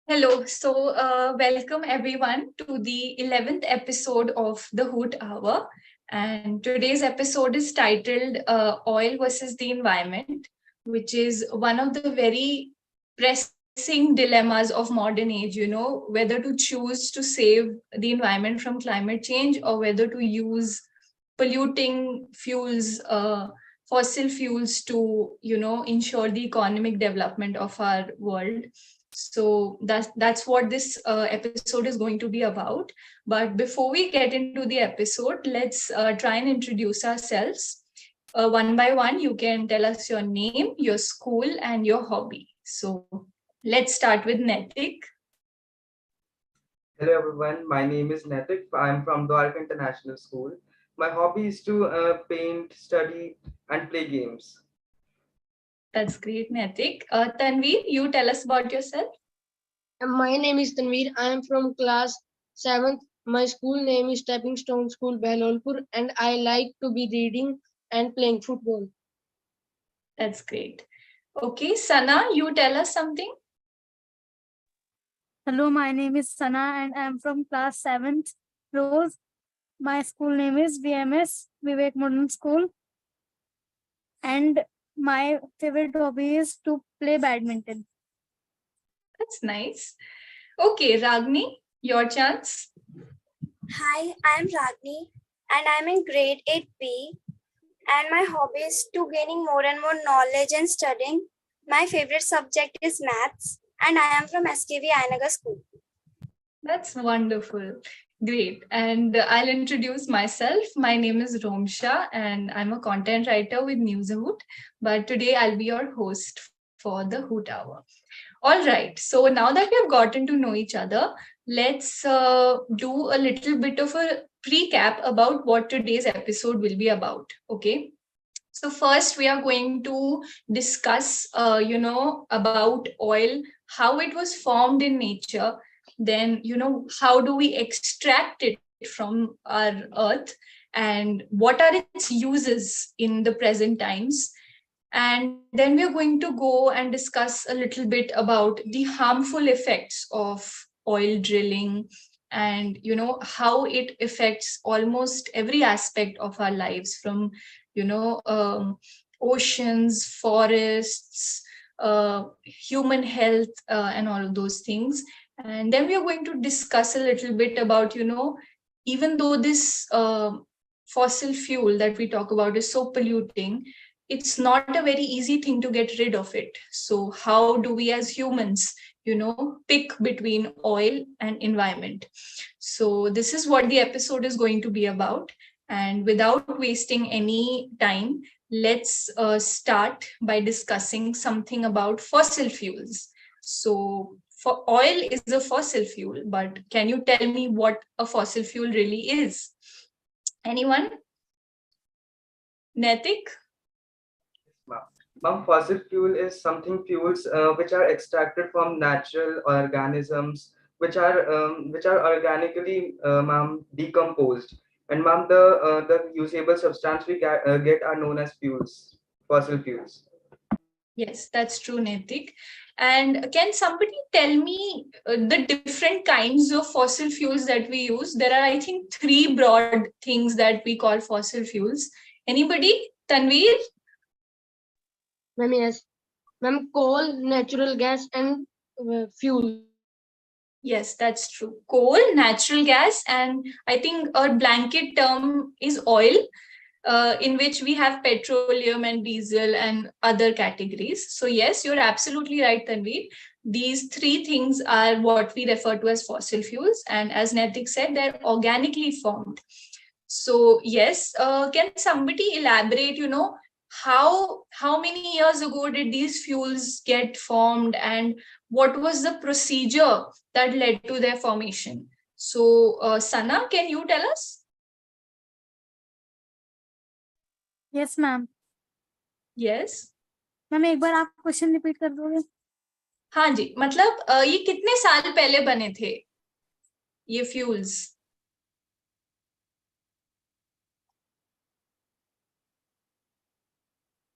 Hello. Welcome everyone to the 11th episode of the Hoot Hour. And today's episode is titled Oil versus the Environment, which is one of the very pressing dilemmas of modern age, whether to choose to save the environment from climate change or whether to use polluting fuels, fossil fuels to, ensure the economic development of our world. So that's what this episode is going to be about. But before we get into the episode, let's try and introduce ourselves. One by one, you can tell us your name, your school, and your hobby. So let's start with Naitik. Hello everyone, my name is Naitik. I'm from Dwarka International School. My hobby is to paint, study, and play games. That's great, Naitik. Tanveer, you tell us about yourself. My name is Tanveer. I am from class 7th. My school name is Stepping Stone School, Behlolpur, and I like to be reading and playing football. That's great. Okay, Sana, you tell us something. Hello, my name is Sana and I am from class 7th Rose. My school name is VMS Vivek Modern School. And my favorite hobby is to play badminton. That's nice. Okay, Ragni, your chance. Hi, I am Ragni and I am in grade 8B, and my hobby is to gaining more and more knowledge and studying. My favorite subject is maths and I am from SKV Nagar school. That's wonderful. Great. And I'll introduce myself. My name is Romsha and I'm a content writer with Newsahoot. But today I'll be your host for the Hoot Hour. All right. So now that we have gotten to know each other, let's do a little bit of a recap about what today's episode will be about. Okay. So first, we are going to discuss, about oil, how it was formed in nature. Then, how do we extract it from our earth, and what are its uses in the present times. And then we're going to go and discuss a little bit about the harmful effects of oil drilling and, how it affects almost every aspect of our lives, from oceans, forests, human health, and all of those things. And then we are going to discuss a little bit about, even though this fossil fuel that we talk about is so polluting, it's not a very easy thing to get rid of it. So how do we as humans, pick between oil and environment? So this is what the episode is going to be about. And without wasting any time, let's start by discussing something about fossil fuels. So for oil is a fossil fuel, but can you tell me what a fossil fuel really is? Anyone? Naitik? Fossil fuel is something fuels which are extracted from natural organisms, which are organically decomposed. And the usable substance we get are known as fuels, fossil fuels. Yes, that's true, Naitik. And can somebody tell me the different kinds of fossil fuels that we use? There are, I think, three broad things that we call fossil fuels. Anybody? Tanveer? Yes. Coal, natural gas, and fuel. Yes, that's true. Coal, natural gas, and I think a blanket term is oil, in which we have petroleum and diesel and other categories. So yes, you're absolutely right, Tanveer. These three things are what we refer to as fossil fuels. And as Naitik said, they're organically formed. So yes, can somebody elaborate, how many years ago did these fuels get formed, and what was the procedure that led to their formation? So Sana, can you tell us? Yes, ma'am. Yes. Ma'am एक बार आप question repeat कर दोगे? हाँ जी, मतलब ये कितने साल पहले बने थे ये फ्यूल्स?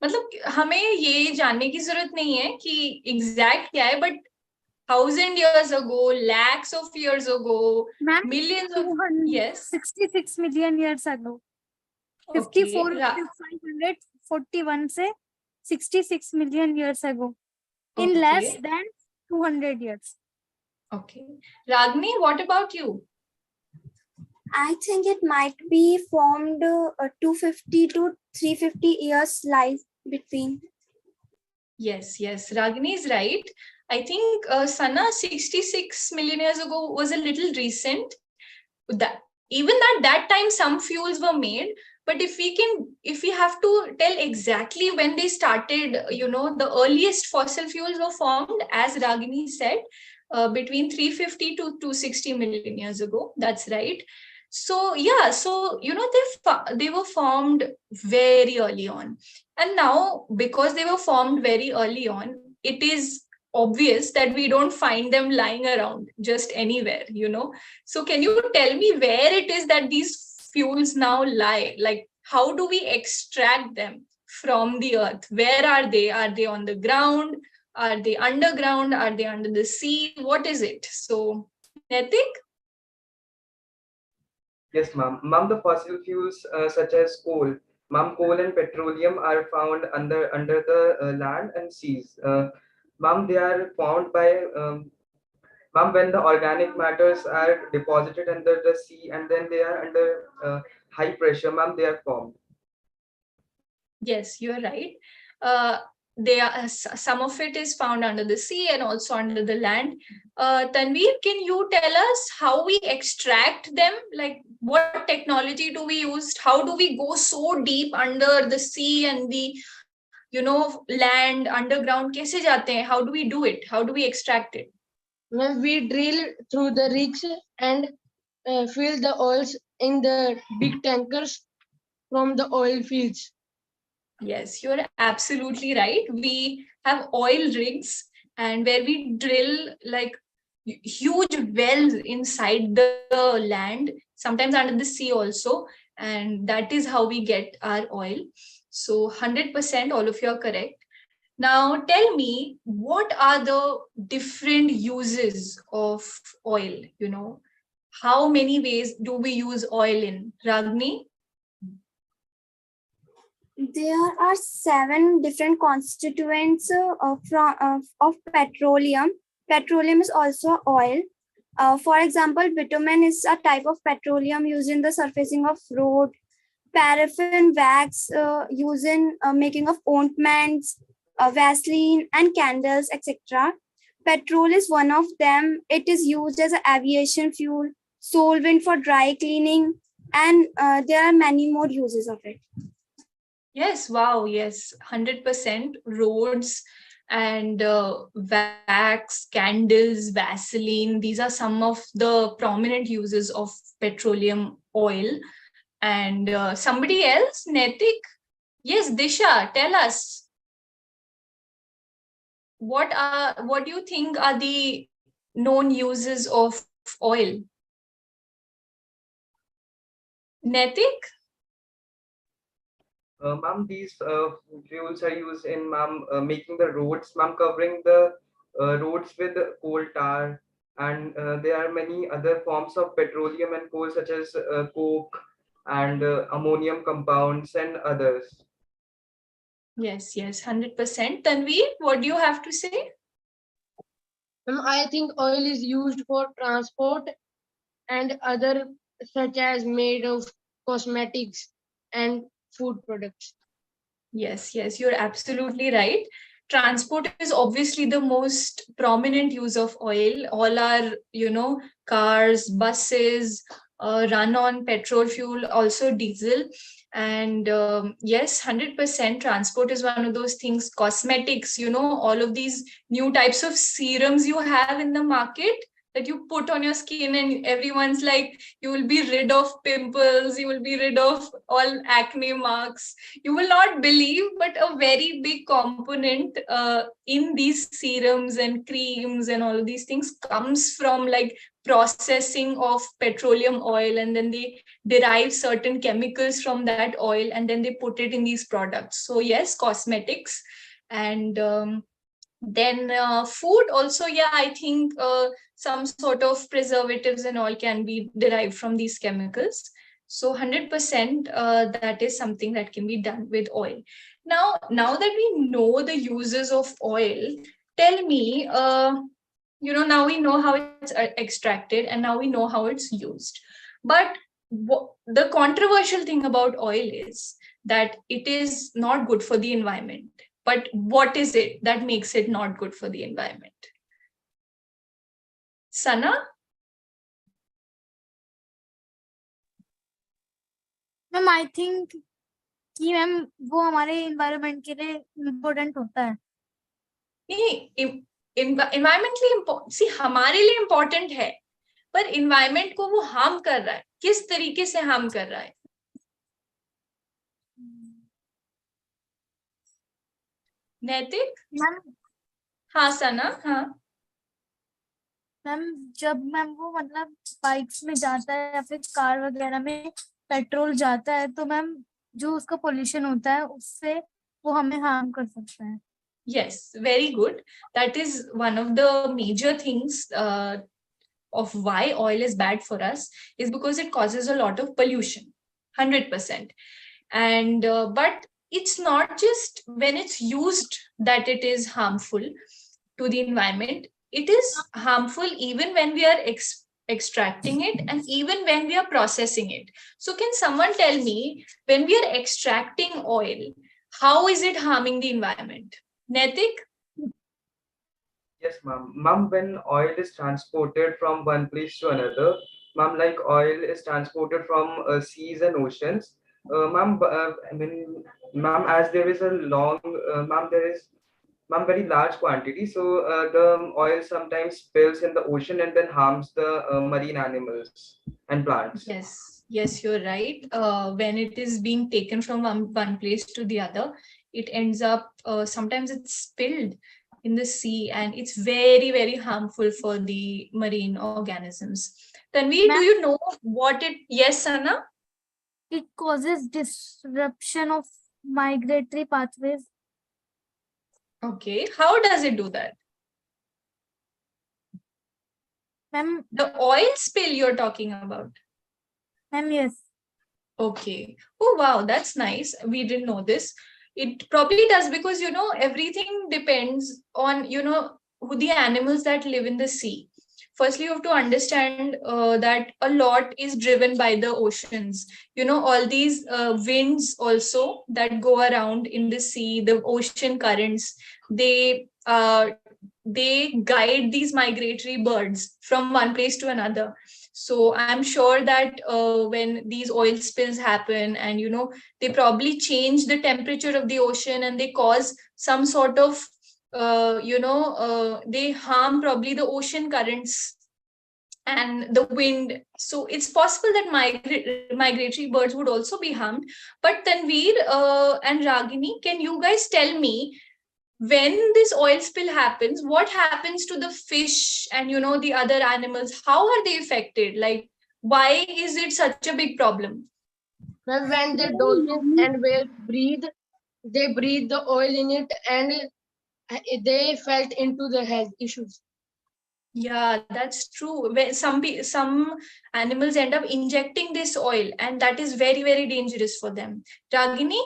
मतलब हमें ये जानने की जरूरत नहीं है कि एग्जैक्ट क्या है, but 1,000 years ago, lakhs of years ago, Ma'am, millions of, yes. 66 million years ago. Okay. 54 541 से 66 million years ago. In less Okay. than 200 years. Okay. Ragni, what about you? I think it might be formed 250 to 350 years life between. Yes, yes. Ragni is right. I think Sana 66 million years ago was a little recent. That even at that time, some fuels were made. But if we have to tell exactly when they started, the earliest fossil fuels were formed, as Ragini said, between 350 to 260 million years ago. That's right. So yeah, so they were formed very early on, and now because they were formed very early on, it is obvious that we don't find them lying around just anywhere. So can you tell me where it is that these fuels now lie? Like, how do we extract them from the earth? Where are they? Are they on the ground? Are they underground? Are they under the sea? What is it? So, Naitik? Yes, ma'am. Ma'am, the fossil fuels such as coal, ma'am, coal and petroleum are found under the land and seas. Ma'am, they are found by ma'am, when the organic matters are deposited under the sea and then they are under high pressure, ma'am, they are formed. Yes, you're right. They are some of it is found under the sea and also under the land. Tanveer, can you tell us how we extract them? Like, what technology do we use? How do we go so deep under the sea and the land underground? कैसे जाते हैं? How do we do it? How do we extract it? When we drill through the rigs and fill the oils in the big tankers from the oil fields. Yes, you're absolutely right. We have oil rigs and where we drill like huge wells inside the land, sometimes under the sea also, and that is how we get our oil. So 100% all of you are correct. Now tell me, what are the different uses of oil? How many ways do we use oil in? Ragni? There are 7 different constituents of petroleum. Petroleum is also oil. For example, bitumen is a type of petroleum used in the surfacing of road. Paraffin wax used in making of ointments, Vaseline, and candles, etc. Petrol is one of them. It is used as an aviation fuel, solvent for dry cleaning, and there are many more uses of it. Yes, wow, yes, 100%. Roads and wax, candles, Vaseline, these are some of the prominent uses of petroleum oil. And somebody else, Naitik? Yes, Disha, tell us. What do you think are the known uses of oil? Naitik? Ma'am, these fuels are used in ma'am making the roads, ma'am, covering the roads with coal tar, and there are many other forms of petroleum and coal such as coke and ammonium compounds and others. Yes, 100%. Tanveer, what do you have to say? I think oil is used for transport and other such as made of cosmetics and food products. Yes, you're absolutely right. Transport is obviously the most prominent use of oil. All our, cars, buses run on petrol fuel, also diesel. And yes, 100% transport is one of those things. Cosmetics, all of these new types of serums you have in the market that you put on your skin, and everyone's like, you will be rid of pimples, you will be rid of all acne marks. You will not believe, but a very big component in these serums and creams and all of these things comes from like processing of petroleum oil, and then they derive certain chemicals from that oil and then they put it in these products. So yes, cosmetics. And Then food also, yeah, I think some sort of preservatives and all can be derived from these chemicals. So 100% that is something that can be done with oil. Now that we know the uses of oil, tell me, now we know how it's extracted and now we know how it's used. But the controversial thing about oil is that it is not good for the environment. But what is it that makes it not good for the environment? Sana? Ma'am I think कि ma'am वो हमारे environment के लिए important होता है. नहीं, environmentally सी हमारे लिए इम्पोर्टेंट है, पर इन्वायरमेंट को वो हार्म कर रहा है. किस तरीके से हार्म कर रहा है? नैतिक? मैम हाँ सना, हाँ. मैम जब मैम वो मतलब बाइक्स में जाता है या फिर कार वगैरह में पेट्रोल जाता है तो मैम जो उसका पोल्यूशन होता है उससे वो हमें हार्म कर सकता है. Yes, very good. That is one of the major things of why oil is bad for us, is because it causes a lot of pollution, 100%. And but it's not just when it's used that it is harmful to the environment. It is harmful even when we are extracting it and even when we are processing it. So can someone tell me, when we are extracting oil, how is it harming the environment? Naitik? Yes, ma'am. Ma'am, when oil is transported from one place to another, ma'am, like oil is transported from seas and oceans. Ma'am, I mean, ma'am, as there is a long, ma'am, there is, ma'am, very large quantity. So the oil sometimes spills in the ocean and then harms the marine animals and plants. Yes, you're right. When it is being taken from one place to the other, it ends up, sometimes it's spilled in the sea, and it's very, very harmful for the marine organisms. Tanveer, do you know what it... Yes, Sana? It causes disruption of migratory pathways. Okay, how does it do that? Ma'am, The oil spill you're talking about? ma'am, yes. Okay. Oh, wow, that's nice. We didn't know this. It probably does, because, everything depends on, who the animals that live in the sea. Firstly, you have to understand that a lot is driven by the oceans. All these winds also that go around in the sea, the ocean currents, they guide these migratory birds from one place to another. So I'm sure that when these oil spills happen, and they probably change the temperature of the ocean, and they cause some sort of they harm probably the ocean currents and the wind. So it's possible that migratory birds would also be harmed. But Tanveer and Ragini, can you guys tell me, when this oil spill happens, what happens to the fish and the other animals? How are they affected? Like, why is it such a big problem? When the dolphins and whales breathe, they breathe the oil in it and they felt into the health issues. Yeah, that's true. When some animals end up injecting this oil, and that is very, very dangerous for them. Ragini?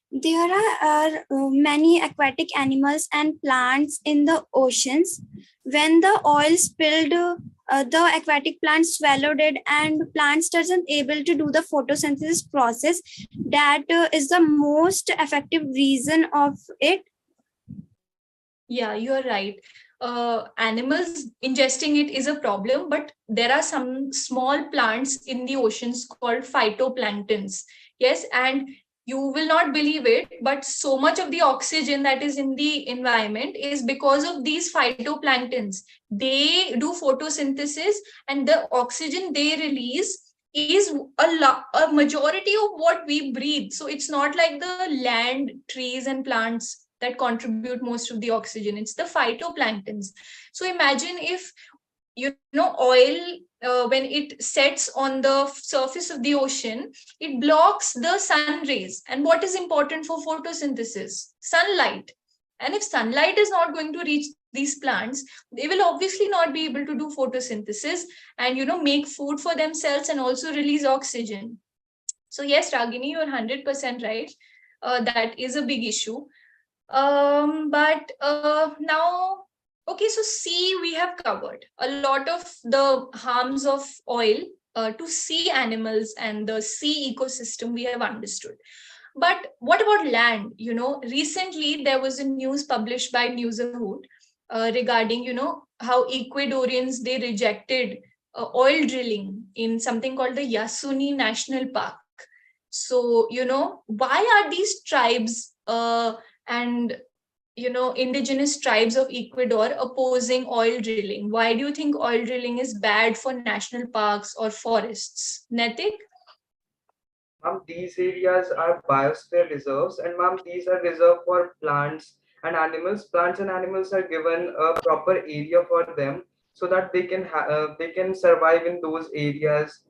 There are many aquatic animals and plants in the oceans. When the oil spilled, the aquatic plants swallowed it, and plants doesn't able to do the photosynthesis process. That is the most effective reason of it. Yeah, you're right. Animals ingesting it is a problem, but there are some small plants in the oceans called phytoplanktons. Yes, and you will not believe it, but so much of the oxygen that is in the environment is because of these phytoplanktons. They do photosynthesis, and the oxygen they release is a majority of what we breathe. So it's not like the land, trees, and plants that contribute most of the oxygen. It's the phytoplanktons. So imagine if oil, when it sets on the surface of the ocean, it blocks the sun rays. And what is important for photosynthesis? Sunlight. And if sunlight is not going to reach these plants, they will obviously not be able to do photosynthesis and make food for themselves and also release oxygen. So yes, Ragini, you're 100% right. That is a big issue. But now, okay, so sea we have covered. A lot of the harms of oil to sea animals and the sea ecosystem we have understood. But what about land? Recently there was a news published by Newsahoot regarding, how Ecuadorians they rejected oil drilling in something called the Yasuni National Park. So, why are these tribes and indigenous tribes of Ecuador opposing oil drilling? Why do you think oil drilling is bad for national parks or forests? Naitik? These areas are biosphere reserves, and these are reserved for plants and animals. Plants and animals are given a proper area for them so that they can survive in those areas.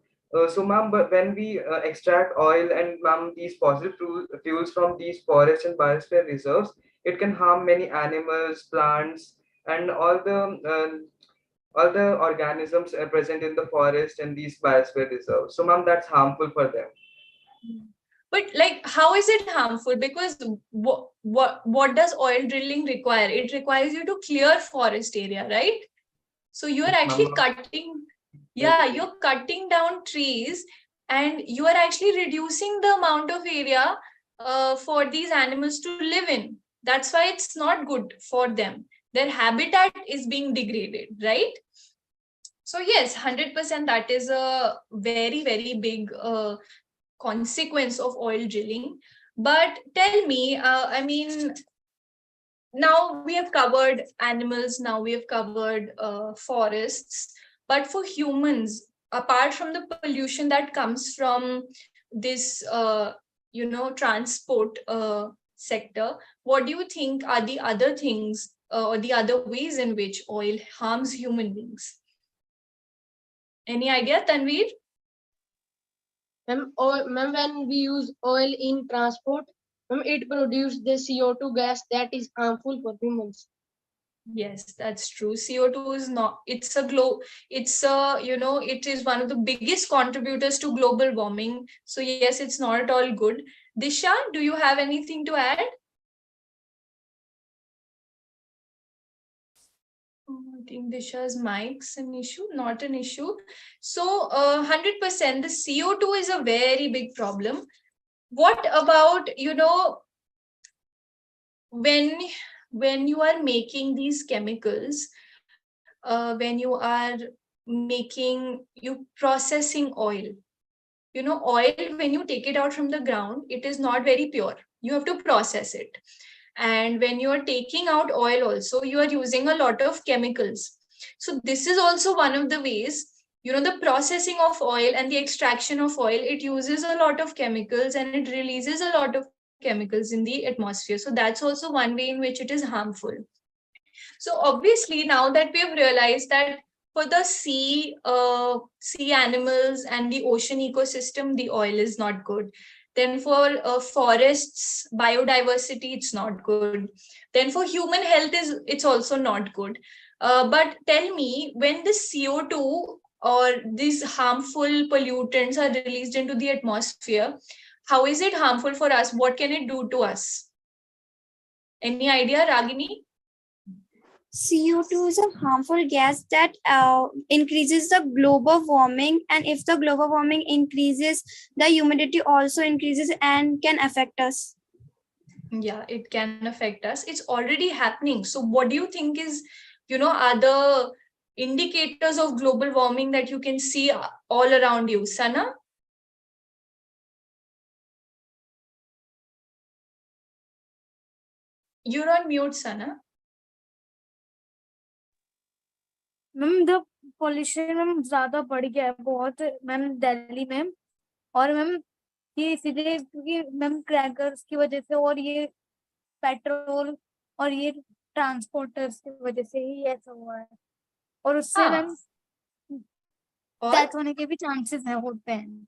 So, but when we extract oil and these fossil fuels from these forest and biosphere reserves, it can harm many animals, plants, and all the organisms present in the forest and these biosphere reserves. So, that's harmful for them. But like, how is it harmful? Because what does oil drilling require? It requires you to clear forest area, right? So you are actually cutting, yeah, you're cutting down trees, and you are actually reducing the amount of area for these animals to live in. That's why it's not good for them. Their habitat is being degraded, right? So yes, 100% that is a very, very big consequence of oil drilling. But tell me, now we have covered animals, now we have covered forests, but for humans, apart from the pollution that comes from this transport sector, what do you think are the other things or the other ways in which oil harms human beings? Any idea, Tanveer? When we use oil in transport, it produces the CO2 gas that is harmful for humans. Yes, that's true. CO2 is not, it is one of the biggest contributors to global warming. So yes, it's not at all good. Disha, do you have anything to add? I think Disha's mic's an issue, not an issue. So 100%, the CO2 is a very big problem. What about, when you are making these chemicals, when you are processing oil, oil, when you take it out from the ground, it is not very pure. You have to process it. And when you are taking out oil also, you are using a lot of chemicals. So this is also one of the ways, the processing of oil and the extraction of oil, it uses a lot of chemicals and it releases a lot of chemicals in the atmosphere. So that's also one way in which it is harmful. So obviously, now that we have realized that for the sea animals and the ocean ecosystem, the oil is not good. Then for forests, biodiversity, it's not good. Then for human health, it's also not good. But tell me, when the CO2 or these harmful pollutants are released into the atmosphere, how is it harmful for us? What can it do to us? Any idea, Ragini? CO2 is a harmful gas that increases the global warming, and if the global warming increases, the humidity also increases and can affect us. Yeah, it can affect us. It's already happening. So what do you think is, are the indicators of global warming that you can see all around you? Sana? You're on mute, Sana. Ma'am the pollution ma'am ज्यादा बढ़ गया है बहुत ma'am Delhi में, और ma'am ये इसीलिए क्योंकि मैम क्रैकर्स की वजह से और ये पेट्रोल और ये ट्रांसपोर्टर्स की वजह से ही ऐसा हुआ है, और उससे मैम डेथ होने के भी चांसेस है होते हैं.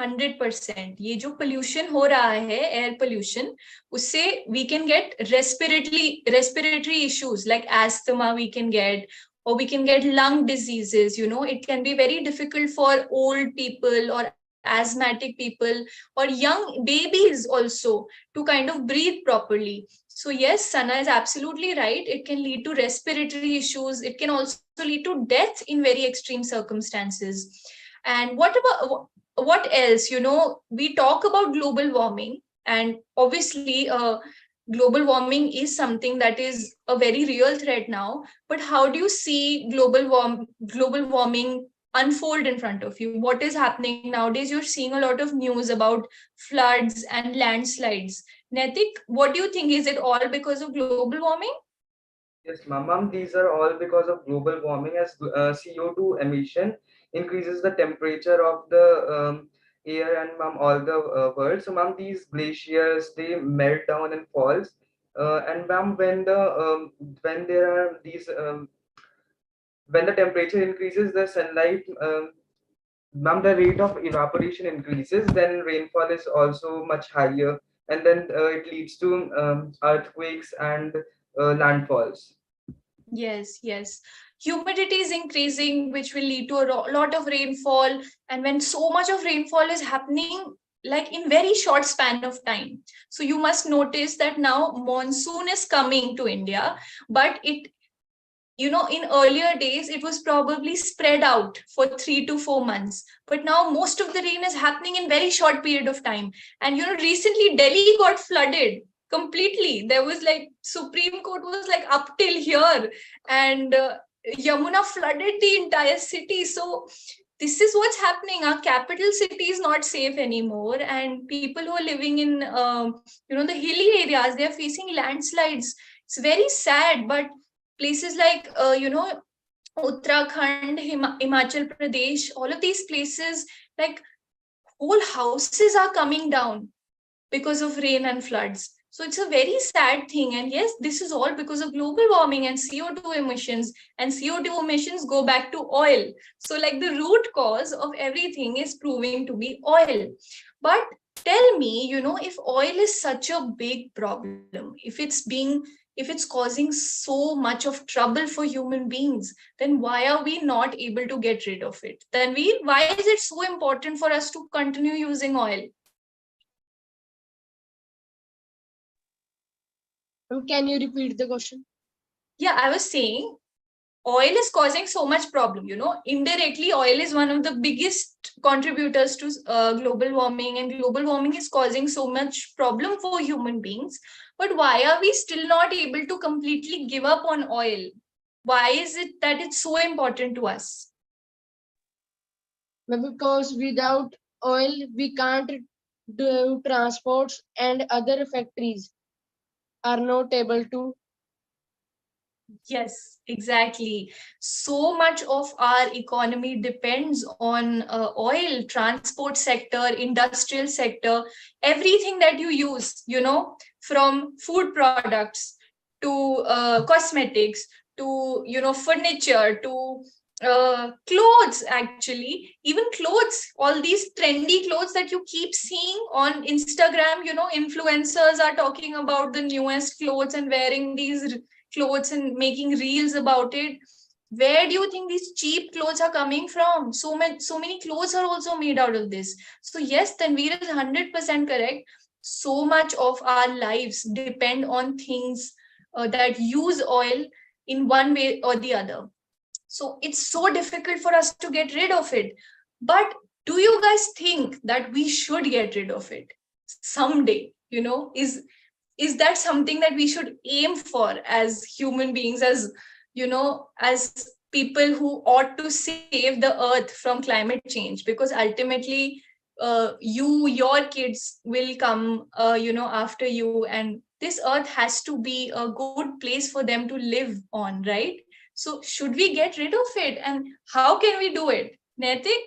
100%. ये जो pollution हो रहा है, air pollution, उससे we can get respiratory issues like asthma we can get, or we can get lung diseases. It can be very difficult for old people or asthmatic people or young babies also to kind of breathe properly. So yes, Sana is absolutely right. It can lead to respiratory issues. It can also lead to death in very extreme circumstances. And what else? We talk about global warming, and obviously, global warming is something that is a very real threat now. But how do you see global warming unfold in front of you? What is happening nowadays? You're seeing a lot of news about floods and landslides. Naitik, what do you think? Is it all because of global warming? Yes, ma'am, these are all because of global warming as CO2 emission increases the temperature of the air and ma'am, all the world. So ma'am, these glaciers, they melt down and falls. And ma'am, when there are these when the temperature increases, the sunlight ma'am, the rate of evaporation increases, then rainfall is also much higher, and then it leads to earthquakes and landfalls. Yes. Humidity is increasing, which will lead to a lot of rainfall. And when so much of rainfall is happening, like in very short span of time. So you must notice that now monsoon is coming to India, but in earlier days, it was probably spread out for 3 to 4 months. But now most of the rain is happening in very short period of time. And recently Delhi got flooded completely. There was like Supreme Court was like up till here, and Yamuna flooded the entire city. So this is what's happening. Our capital city is not safe anymore, and people who are living in the hilly areas, they are facing landslides. It's very sad, but places like Uttarakhand, Himachal Pradesh, all of these places, like whole houses are coming down because of rain and floods. So it's a very sad thing. And yes, this is all because of global warming and CO2 emissions. And CO2 emissions go back to oil. So like the root cause of everything is proving to be oil. But tell me, if oil is such a big problem, if it's causing so much of trouble for human beings, then why are we not able to get rid of it? Then why is it so important for us to continue using oil? Can you repeat the question? Yeah, I was saying oil is causing so much problem. Indirectly, oil is one of the biggest contributors to global warming, and global warming is causing so much problem for human beings. But why are we still not able to completely give up on oil? Why is it that it's so important to us? Because without oil, we can't do transports, and other factories are not able to. Yes, exactly. So much of our economy depends on oil, transport sector, industrial sector, everything that you use, from food products to cosmetics to, furniture to clothes, actually, even clothes, all these trendy clothes that you keep seeing on Instagram, influencers are talking about the newest clothes and wearing these clothes and making reels about it. Where do you think these cheap clothes are coming from? So many clothes are also made out of this. So yes, Tanveer is 100% correct. So much of our lives depend on things that use oil in one way or the other. So it's so difficult for us to get rid of it. But do you guys think that we should get rid of it someday? Is that something that we should aim for as human beings, as people who ought to save the earth from climate change? Because ultimately, your kids will come after you, and this earth has to be a good place for them to live on, right? So should we get rid of it, and how can we do it? Naitik?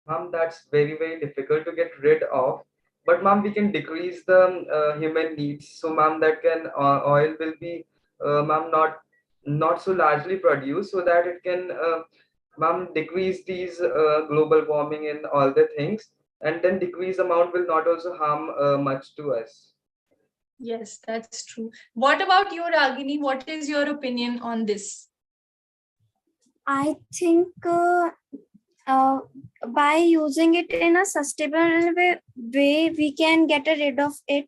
Ma'am, that's very, very difficult to get rid of. But ma'am, we can decrease the human needs. So ma'am, that can oil will be ma'am not so largely produced, so that it can Ma'am, decrease these global warming and all the things, and then decrease amount will not also harm much to us. Yes, that's true. What about you, Ragini? What is your opinion on this? I think by using it in a sustainable way, we can get rid of it.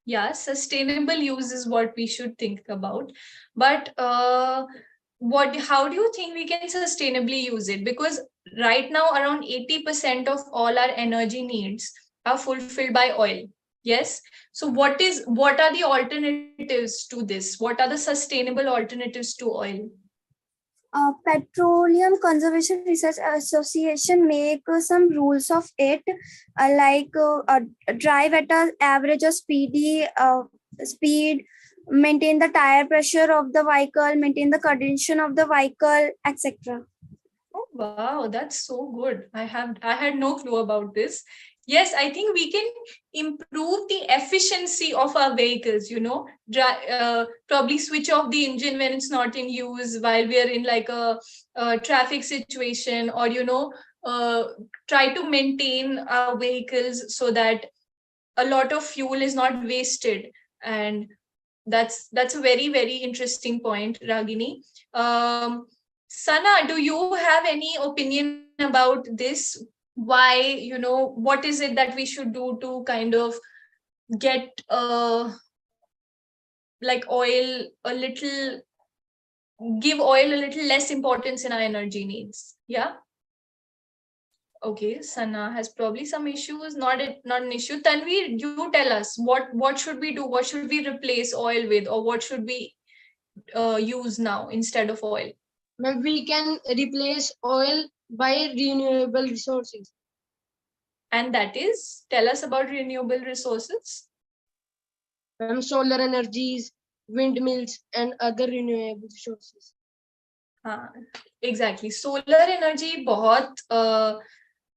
Yeah, sustainable use is what we should think about. But how do you think we can sustainably use it? Because right now around 80% of all our energy needs are fulfilled by oil. Yes. So what are the alternatives to this? What are the sustainable alternatives to oil? Petroleum Conservation Research Association make some rules of it, like drive at a average of speed, maintain the tire pressure of the vehicle, maintain the condition of the vehicle, etc. Oh, wow, that's so good. I had no clue about this. Yes, I think we can improve the efficiency of our vehicles, probably switch off the engine when it's not in use while we are in like a traffic situation, or try to maintain our vehicles so that a lot of fuel is not wasted. And that's a very, very interesting point, Ragini. um, Sana, do you have any opinion about this? Why, what is it that we should do to kind of get like oil a little, give oil a little less importance in our energy needs? Yeah. Okay, Sana has probably some issues. Not an issue. Tanveer, you tell us what should we do? What should we replace oil with, or what should we use now instead of oil? But we can replace oil by renewable resources. And that is, tell us about renewable resources. Solar energies, windmills, and other renewable resources. हाँ, exactly solar energy बहुत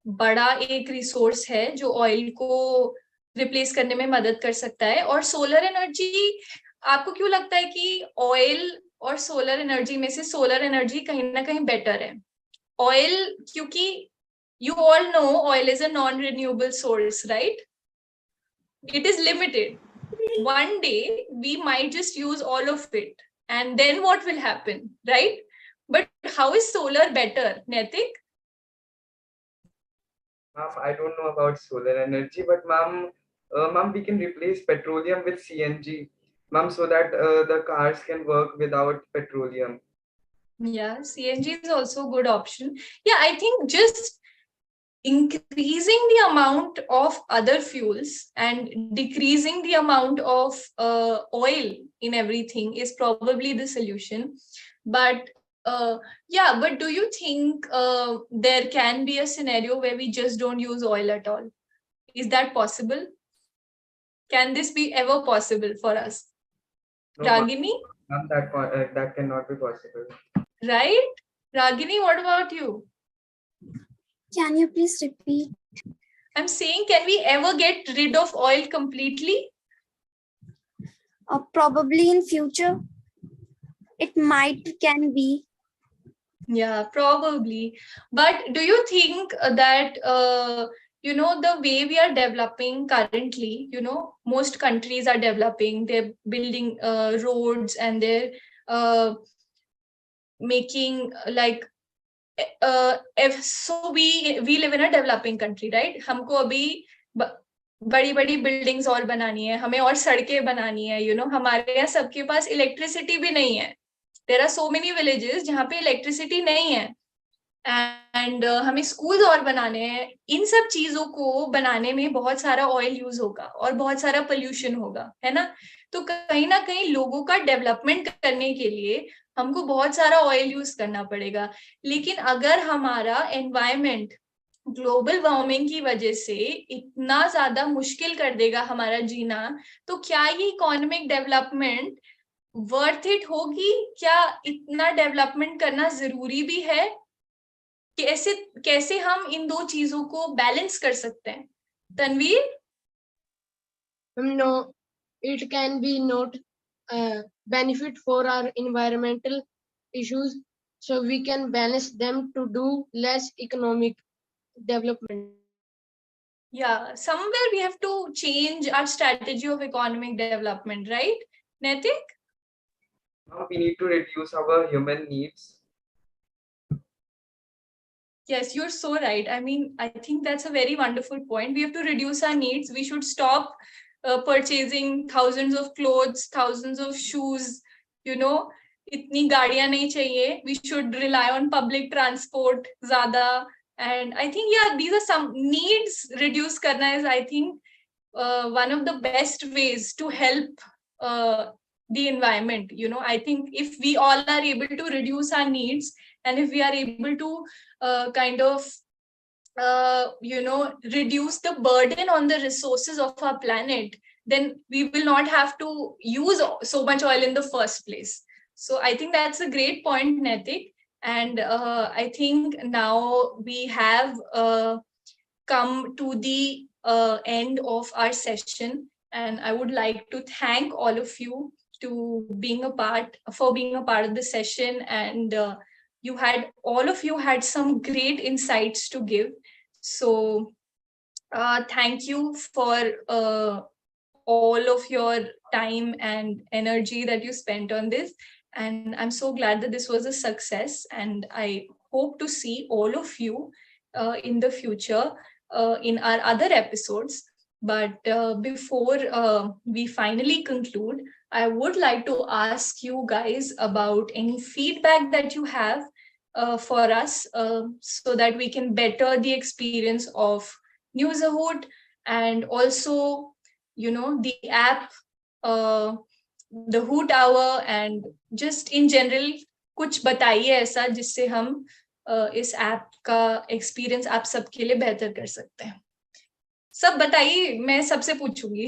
बड़ा एक resource है जो oil को replace करने में मदद कर सकता है. और सोलर एनर्जी, आपको क्यों लगता है कि ऑयल और सोलर एनर्जी में से सोलर एनर्जी कहीं ना कहीं बेटर है? ऑयल, क्योंकि you all know oil is a non-renewable source, right? It is limited. One day we might just use all of it, and then what will happen, right? But how is solar better, Naitik? Ma'am, I don't know about solar energy, but ma'am, we can replace petroleum with CNG, ma'am, so that the cars can work without petroleum. Yeah, CNG is also a good option. Yeah, I think just increasing the amount of other fuels and decreasing the amount of oil in everything is probably the solution. But yeah, but do you think there can be a scenario where we just don't use oil at all? Is that possible? Can this be ever possible for us? No, ma'am, Ragini, that cannot be possible. right? Ragini, what about you? Can you please repeat? I'm saying, can we ever get rid of oil completely? Probably in future, it can be. Yeah, probably. But do you think that, the way we are developing currently, most countries are developing, they're building roads, and they're uh, making like, if so we live in a developing country, right? हमको अभी बड़ी बड़ी buildings और बनानी है, हमें और सड़कें बनानी है, हमारे यहाँ सबके पास इलेक्ट्रिसिटी भी नहीं है. There are so many villages जहाँ पे इलेक्ट्रिसिटी नहीं है. एंड हमें स्कूल्स और बनाने हैं. इन सब चीजों को बनाने में बहुत सारा ऑयल यूज होगा और बहुत सारा पोल्यूशन होगा, है ना? तो कहीं ना कहीं लोगों का डेवलपमेंट करने के लिए हमको बहुत सारा ऑयल यूज करना पड़ेगा. लेकिन अगर हमारा एनवायरमेंट ग्लोबल वार्मिंग की वजह से इतना ज्यादा मुश्किल कर देगा हमारा जीना, तो क्या ये इकोनॉमिक डेवलपमेंट वर्थ इट होगी? क्या इतना डेवलपमेंट करना जरूरी भी है? कैसे कैसे हम इन दो चीजों को बैलेंस कर सकते हैं? Tanveer? No, it can be not benefit for our environmental issues. so we can balance them to do less economic development. Yeah, somewhere we have to change our strategy of economic development, right, Naitik? We need to reduce our human needs. Yes, you're so right. I mean, I think that's a very wonderful point. We have to reduce our needs. We should stop purchasing thousands of clothes, thousands of shoes, you know, itni gaadiyan nahi chahiye. We should rely on public transport zyada. And I think, yeah, these are some needs reduce karna is, I think, one of the best ways to help uh, the environment. You know, I think if we all are able to reduce our needs, and if we are able to kind of reduce the burden on the resources of our planet, then we will not have to use so much oil in the first place. So I think that's a great point, Naitik. And I think now we have come to the end of our session, and I would like to thank all of you for being a part of the session. And all of you had some great insights to give. So thank you for all of your time and energy that you spent on this. And I'm so glad that this was a success. And I hope to see all of you in the future in our other episodes. But before we finally conclude, I would like to ask you guys about any feedback that you have for us, so that we can better the experience of Newsahoot, and also, the app, uh, the Hoot Hour, and just in general कुछ बताइए ऐसा जिससे हम इस app का experience आप सबके लिए बेहतर कर सकते हैं. सब बताइए, मैं सबसे पूछूंगी.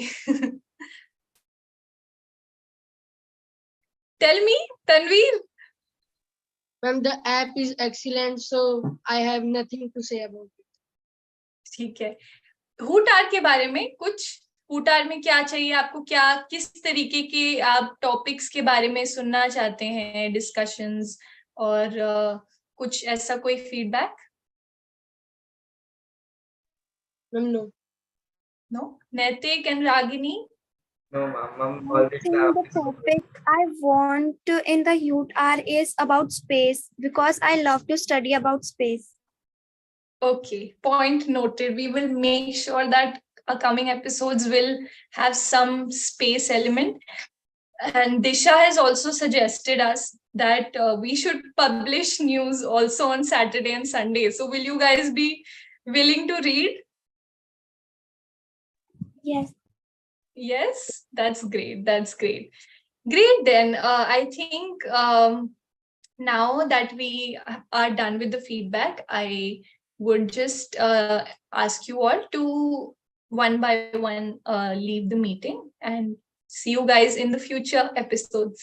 Tell me, Tanveer. Ma'am, the app is excellent, so I have nothing to say about it. ठीक है. हुटार के बारे में कुछ, हुटार में क्या चाहिए आपको, क्या किस तरीके के आप टॉपिक्स के बारे में सुनना चाहते हैं, डिस्कशंस, और कुछ ऐसा कोई feedback? No. No? Naitik and Ragini? No, ma'am. I think the topic I want in the youth R is about space because I love to study about space. Okay, point noted. We will make sure that our coming episodes will have some space element. And Disha has also suggested us that we should publish news also on Saturday and Sunday. So will you guys be willing to read? Yes. Yes, that's great. That's great. Great, then. I think now that we are done with the feedback, I would just ask you all to one by one leave the meeting, and see you guys in the future episodes.